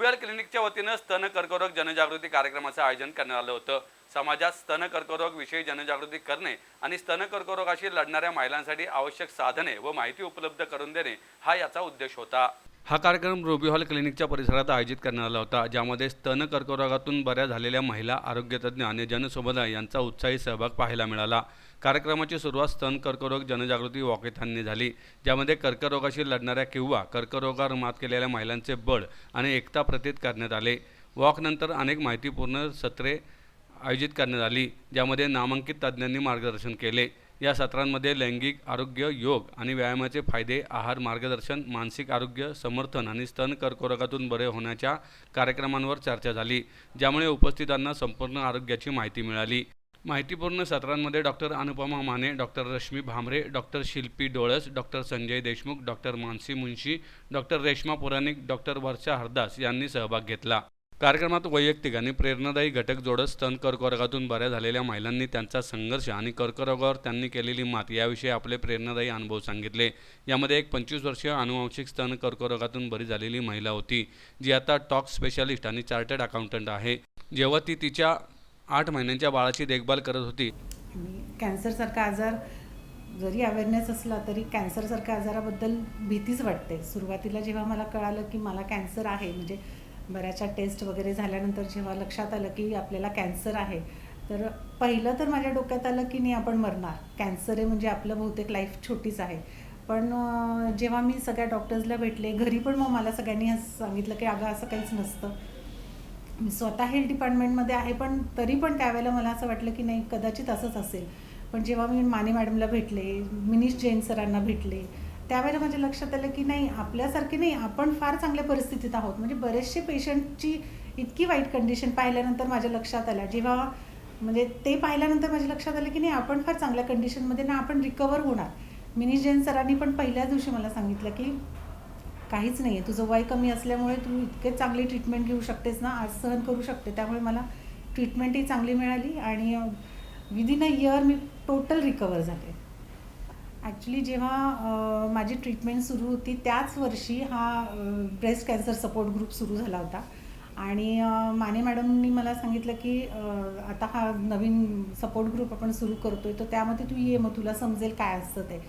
रुबियल क्लिनिकच्या वतीनं स्तन कर्करोग जनजागृती कार्यक्रमाचं आयोजन करण्यात आलं होतं। समाजात स्तन कर्करोग विषयी जनजागृती करणे आणि स्तन कर्करोगाशी लढणाऱ्या महिलांसाठी आवश्यक साधने व माहिती उपलब्ध करून देणे हा याचा उद्देश होता। हा कार्यक्रम रुबी हॉल क्लिनिकच्या परिसरात आयोजित करण्यात आला होता, ज्यामध्ये स्तन कर्करोगातून बऱ्या झालेल्या महिला, आरोग्यतज्ञ आणि जनसमुदाय यांचा उत्साही सहभाग पाहायला मिळाला। कार्यक्रमाची सुरुवात स्तन कर्करोग जनजागृती वॉकेथॉनने झाली, ज्यामध्ये कर्करोगाशी लढणाऱ्या किंवा कर्करोगावर मात केलेल्या महिलांचे बळ आणि एकता प्रतीत करण्यात आले। वॉकनंतर अनेक माहितीपूर्ण सत्रे आयोजित करण्यात आली, ज्यामध्ये नामांकित तज्ज्ञांनी मार्गदर्शन केले। या सत्रांमध्ये लैंगिक आरोग्य, योग आणि व्यायामाचे फायदे, आहार मार्गदर्शन, मानसिक आरोग्य, समर्थन आणि स्तन कर्करोगातून बरे होण्याच्या कार्यक्रमांवर चर्चा झाली, ज्यामुळे उपस्थितांना संपूर्ण आरोग्याची माहिती मिळाली। माहितीपूर्ण सत्रांमध्ये doctor Anupama Mane, doctor Rashmi Bhamre, doctor Shilpi Dolas, doctor Sanjay Deshmukh, doctor Mansi Munshi, doctor Reshma Puranik, doctor Varsha Hardas यांनी सहभाग घेतला। कार्यक्रमात वैयक्तिक आणि प्रेरणादायी घटक जोडत स्तन कर्करोगातून बऱ्या झालेल्या महिलांनी त्यांचा संघर्ष आणि कर्करोगावर त्यांनी केलेली मात याविषयी आपले प्रेरणादायी अनुभव सांगितले। यामध्ये एक 25 वर्षीय अनुवांशिक स्तन कर्करोगातून बरी झालेली महिला होती, जी आता टॉक्स स्पेशालिस्ट आणि चार्टर्ड अकाउंटंट आहे। जेव्हा ती तिच्या 8 महिन्यांच्या बाळाची देखभाल करत होती। कॅन्सरसारखा आजार जरी अवेअरनेस असला तरी कॅन्सरसारख्या आजाराबद्दल भीतीच वाटते। सुरुवातीला जेव्हा मला कळालं की मला कॅन्सर आहे, म्हणजे बऱ्याचशा टेस्ट वगैरे झाल्यानंतर जेव्हा लक्षात आलं की आपल्याला कॅन्सर आहे, तर पहिलं तर माझ्या डोक्यात आलं की नाही आपण मरणार, कॅन्सर आहे म्हणजे आपलं बहुतेक लाईफ छोटीच आहे। पण जेव्हा मी सगळ्या डॉक्टर्सला भेटले, घरी पण मग मला सगळ्यांनी सांगितलं की अगं असं काहीच नसतं। मी स्वतः हेल्थ डिपार्टमेंटमध्ये आहे, पण तरी पण त्यावेळेला मला असं वाटलं की नाही कदाचित असंच असेल। पण जेव्हा मी माने मॅडमला भेटले, मिनीश जैन सरांना भेटले, त्यावेळेला माझ्या लक्षात आलं की नाही आपल्यासारखे नाही, आपण फार चांगल्या परिस्थितीत आहोत। म्हणजे बरेचसे पेशंटची इतकी वाईट कंडिशन पाहिल्यानंतर माझ्या लक्षात आलं, जेव्हा म्हणजे ते पाहिल्यानंतर माझ्या लक्षात आलं की नाही आपण फार चांगल्या कंडिशनमध्ये ना, आपण रिकवर होणार। मिनीश जैन सरांनी पण पहिल्याच दिवशी मला सांगितलं की काहीच नाही आहे, तुझं वय कमी असल्यामुळे तू इतके चांगली ट्रीटमेंट घेऊ शकतेस ना, आज सहन करू शकते। त्यामुळे मला ट्रीटमेंटही चांगली मिळाली आणि within a year me total recover झाले। ॲक्च्युली जेव्हा माझी ट्रीटमेंट सुरू होती त्याच वर्षी हा ब्रेस्ट कॅन्सर सपोर्ट ग्रुप सुरू झाला होता आणि माने मॅडमनी मला सांगितलं की आता हा नवीन सपोर्ट ग्रुप आपण सुरू करतोय, तर त्यामध्ये तू ये, मग तुला समजेल काय असतं ते।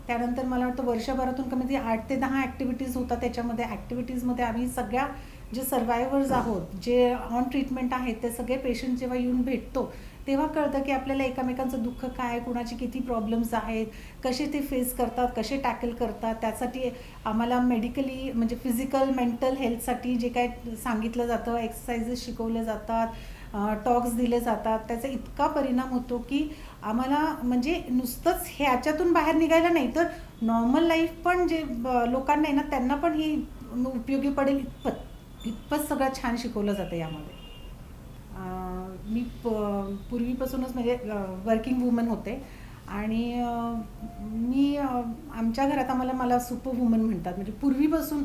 त्यानंतर मला वाटतं वर्षभरातून कमी 8 ते 10 ॲक्टिव्हिटीज होतात। त्याच्यामध्ये ॲक्टिव्हिटीजमध्ये आम्ही सगळ्या जे सर्वायव्हर्स आहोत, जे ऑन ट्रीटमेंट आहेत, ते सगळे पेशंट जेव्हा येऊन भेटतो तेव्हा कळतं की आपल्याला एकमेकांचं दुःख काय, कुणाची किती प्रॉब्लेम्स आहेत, कसे ते फेस करतात, कसे टॅकल करतात। त्यासाठी आम्हाला मेडिकली म्हणजे फिजिकल मेंटल हेल्थसाठी जे काय सांगितलं जातं, एक्सरसाइजेस शिकवले जातात, टॉक्स दिले जातात, त्याचा इतका परिणाम होतो की आम्हाला म्हणजे नुसतंच ह्याच्यातून बाहेर निघायला नाही, तर नॉर्मल लाईफ पण जे लोकांना आहे ना त्यांना पण ही उपयोगी पडेल इतपत सगळं छान शिकवलं जातं यामध्ये। मी पूर्वीपासूनच म्हणजे वर्किंग वुमन होते आणि मी आमच्या घरात मला सुपर वुमन म्हणतात, म्हणजे पूर्वीपासून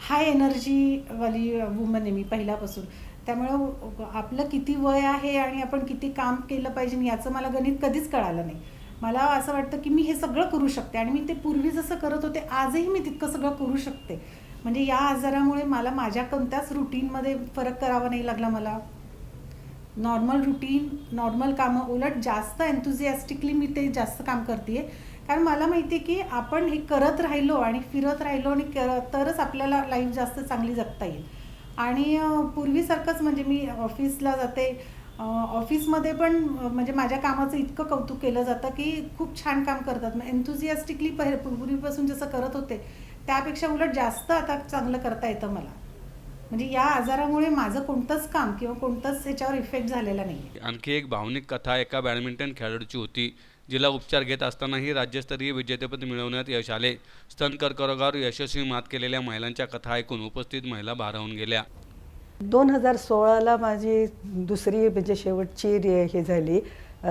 हाय एनर्जीवाली वुमन आहे मी पहिल्यापासून। त्यामुळे आपलं किती वय आहे आणि आपण किती काम केलं पाहिजे याचं मला गणित कधीच कळालं नाही। मला असं वाटतं की मी हे सगळं करू शकते आणि मी ते पूर्वी जसं करत होते आजही मी तितकं सगळं करू शकते। म्हणजे या आजारामुळे मला माझ्या कोणत्याच रुटीनमध्ये फरक करावा नाही लागला। मला नॉर्मल रुटीन, नॉर्मल कामं, उलट जास्त एन्थुझियास्टिकली मी ते जास्त काम करते आहे, कारण मला माहिती आहे की आपण हे करत राहिलो आणि फिरत राहिलो आणि तरच आपल्याला लाईफ जास्त चांगली जगता येईल। आणि पूर्वीसारखंच म्हणजे मी ऑफिसला जाते, ऑफिसमध्ये पण म्हणजे माझ्या कामाचं इतकं कौतुक केलं जातं की खूप छान काम करतात। मग एन्थुझियास्टिकली पूर्वीपासून जसं करत होते त्यापेक्षा उलट जास्त आता चांगलं करता येतं मला। म्हणजे या आजारामुळे माझं कोणतंच काम किंवा कोणतंच ह्याच्यावर इफेक्ट झालेला नाही। आणखी एक भावनिक कथा एका बॅडमिंटन खेळाडूची होती, जिला उपचार घेत असतानाही राज्यस्तरीय विजेतेपद मिळवण्यात यश आले। स्तन कर्करोगावर यशस्वी मात केलेल्या महिलांच्या कथा ऐकून उपस्थित महिला भारावून गेल्या। 2016ला माझी दुसरी म्हणजे शेवटची हे झाली,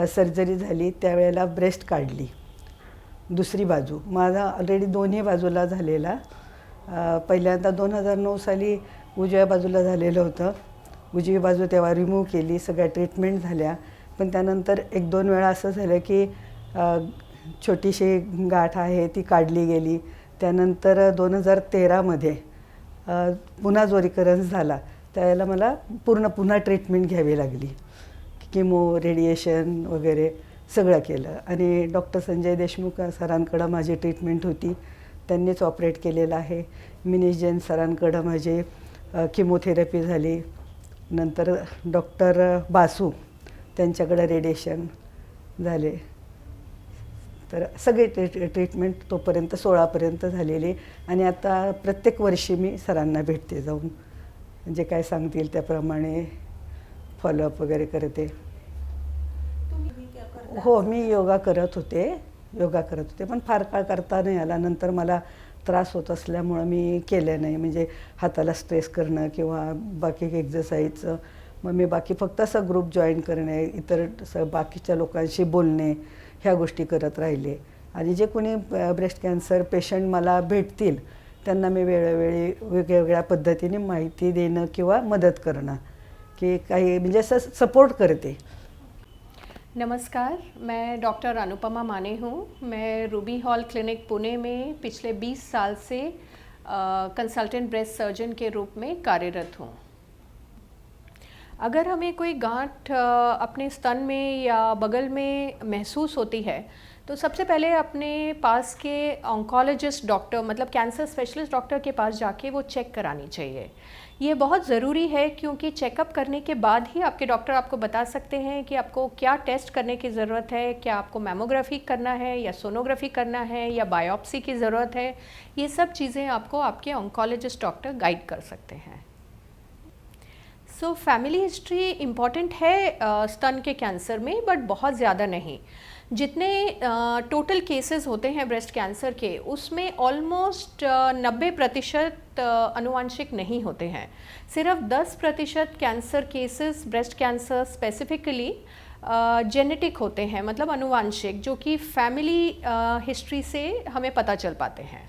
सर्जरी झाली। त्यावेळेला ब्रेस्ट काढली, दुसरी बाजू। माझा ऑलरेडी दोन्ही बाजूला झालेला। पहिल्यांदा 2009 साली उजव्या बाजूला झालेलं होतं, उजवी बाजू तेव्हा रिमूव्ह केली, सगळ्या ट्रीटमेंट झाल्या। पण त्यानंतर 1-2 वेळा असं झालं की छोटीशी गाठ आहे ती काढली गेली। त्यानंतर 2013मध्ये पुन्हा जो रिकरन्स झाला त्यावेळेला मला पुन्हा ट्रीटमेंट घ्यावी लागली. किमो, रेडिएशन वगैरे सगळं केलं आणि डॉक्टर संजय देशमुख सरांकडं माझी ट्रीटमेंट होती. त्यांनीच ऑपरेट केलेलं आहे. मिनीश जैन सरांकडं माझी किमोथेरपी झाली. नंतर डॉक्टर बासू त्यांच्याकडं रेडिएशन झाले. तर सगळी ट्रीटमेंट तोपर्यंत 16पर्यंत झालेली आणि आता प्रत्येक वर्षी मी सरांना भेटते जाऊन, जे काय सांगतील त्याप्रमाणे फॉलोअप वगैरे करते. हो, मी योगा करत होते पण फार काळ करता नाही आला. नंतर मला त्रास होत असल्यामुळं मी केलं नाही, म्हणजे हाताला स्ट्रेस करणं किंवा बाकी एक्झरसाईजचं. मग मी बाकी फक्त असं ग्रुप जॉईन करणे, इतर बाकीच्या लोकांशी बोलणे, ह्या गोष्टी करत राहिले. आणि जे कोणी ब्रेस्ट कॅन्सर पेशंट मला भेटतील त्यांना मी वेळोवेळी वेगवेगळ्या पद्धतीने माहिती देणं किंवा मदत करणं, की काही म्हणजे असं सपोर्ट करते. नमस्कार, मैं डॉक्टर अनुपमा माने हूँ. मैं रूबी हॉल क्लिनिक पुणे में पिछले 20 साल से कंसल्टेंट ब्रेस्ट सर्जन के रूप में कार्यरत हूँ. अगर हमें कोई गांठ अपने स्तन में या बगल में महसूस होती है तो सबसे पहले अपने पास के ऑन्कोलॉजिस्ट डॉक्टर मतलब कैंसर स्पेशलिस्ट डॉक्टर के पास जाके वो चेक करानी चाहिए. ये बहुत ज़रूरी है क्योंकि चेकअप करने के बाद ही आपके डॉक्टर आपको बता सकते हैं कि आपको क्या टेस्ट करने की ज़रूरत है, क्या आपको मैमोग्राफी करना है या सोनोग्राफी करना है या बायोप्सी की ज़रूरत है. ये सब चीज़ें आपको आपके ऑन्कोलॉजिस्ट डॉक्टर गाइड कर सकते हैं. सो फैमिली हिस्ट्री इम्पॉर्टेंट है स्तन के कैंसर में, बट बहुत ज़्यादा नहीं. जितने टोटल केसेस होते हैं ब्रेस्ट कैंसर के उसमें ऑलमोस्ट 90% अनुवांशिक नहीं होते हैं. सिर्फ 10% cancer cases breast cancer specifically genetic होते हैं, मतलब अनुवांशिक, जो कि फैमिली हिस्ट्री से हमें पता चल पाते हैं.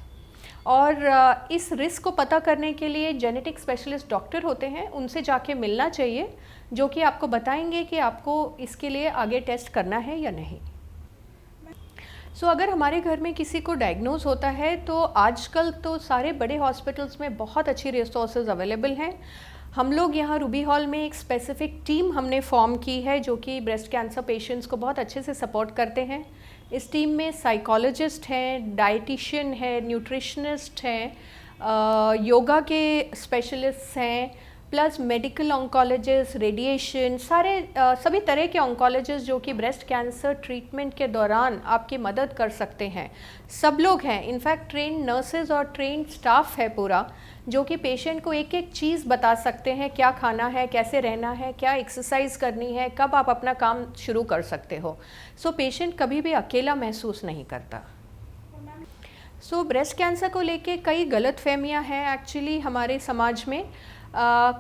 और इस रिस्क को पता करने के लिए जेनेटिक स्पेशलिस्ट डॉक्टर होते हैं, उनसे जाके मिलना चाहिए, जो कि आपको बताएंगे कि आपको इसके लिए आगे टेस्ट करना है या नहीं. सो अगर हमारे घर में किसी को डायग्नोज होता है तो आजकल तो सारे बड़े हॉस्पिटल्स में बहुत अच्छी रिसोर्सेज अवेलेबल हैं. हम लोग यहाँ रूबी हॉल में एक स्पेसिफिक टीम हमने फॉर्म की है जो कि ब्रेस्ट कैंसर पेशेंट्स को बहुत अच्छे से सपोर्ट करते हैं. इस टीम में साइकोलॉजिस्ट हैं, डाइटिशियन है, न्यूट्रिशनिस्ट हैं, योगा के स्पेशलिस्ट हैं, प्लस मेडिकल ऑन्कोलॉजिस्ट, रेडिएशन, सभी तरह के ऑन्कोलॉजिस्ट जो कि ब्रेस्ट कैंसर ट्रीटमेंट के दौरान आपकी मदद कर सकते हैं. सब लोग हैं, इनफैक्ट ट्रेंड नर्सेज और ट्रेंड स्टाफ है पूरा, जो कि पेशेंट को एक एक चीज़ बता सकते हैं, क्या खाना है, कैसे रहना है, क्या एक्सरसाइज करनी है, कब आप अपना काम शुरू कर सकते हो. सो पेशेंट कभी भी अकेला महसूस नहीं करता. सो ब्रेस्ट कैंसर को लेके कई गलतफहमियां हैं एक्चुअली हमारे समाज में.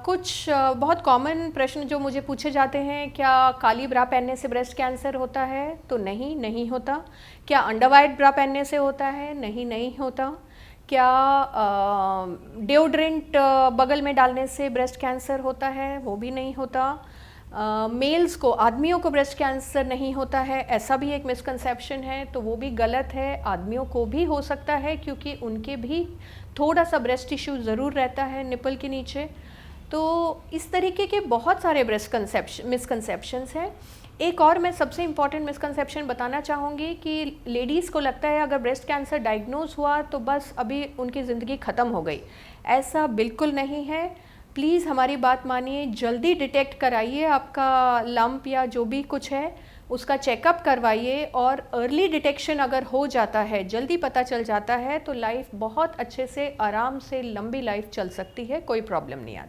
कुछ बहुत कॉमन प्रश्न जो मुझे पूछे जाते हैं, क्या काली ब्रा पहनने से ब्रेस्ट कैंसर होता है? तो नहीं होता. क्या अंडरवाइट ब्रा पहनने से होता है? नहीं होता. क्या डिओड्रेंट बगल में डालने से ब्रेस्ट कैंसर होता है? वो भी नहीं होता. मेल्स को, आदमियों को ब्रेस्ट कैंसर नहीं होता है, ऐसा भी एक मिसकंसेप्शन है, तो वो भी गलत है. आदमियों को भी हो सकता है क्योंकि उनके भी थोड़ा सा ब्रेस्ट टिश्यू ज़रूर रहता है निपल के नीचे. तो इस तरीके के बहुत सारे ब्रेस्ट मिसकंसेप्शंस हैं. एक और मैं सबसे इम्पॉर्टेंट मिसकंसेप्शन बताना चाहूँगी कि लेडीज़ को लगता है अगर ब्रेस्ट कैंसर डायग्नोज हुआ तो बस अभी उनकी ज़िंदगी ख़त्म हो गई. ऐसा बिल्कुल नहीं है. प्लीज़ हमारी बात मानिए, जल्दी डिटेक्ट कराइए आपका लंप या जो भी कुछ है, उसका चेकअप करवाइए. और अर्ली डिटेक्शन अगर हो जाता है, जल्दी पता चल जाता है, तो लाइफ बहुत अच्छे से आराम से लंबी लाइफ चल सकती है, कोई प्रॉब्लम नहीं आती.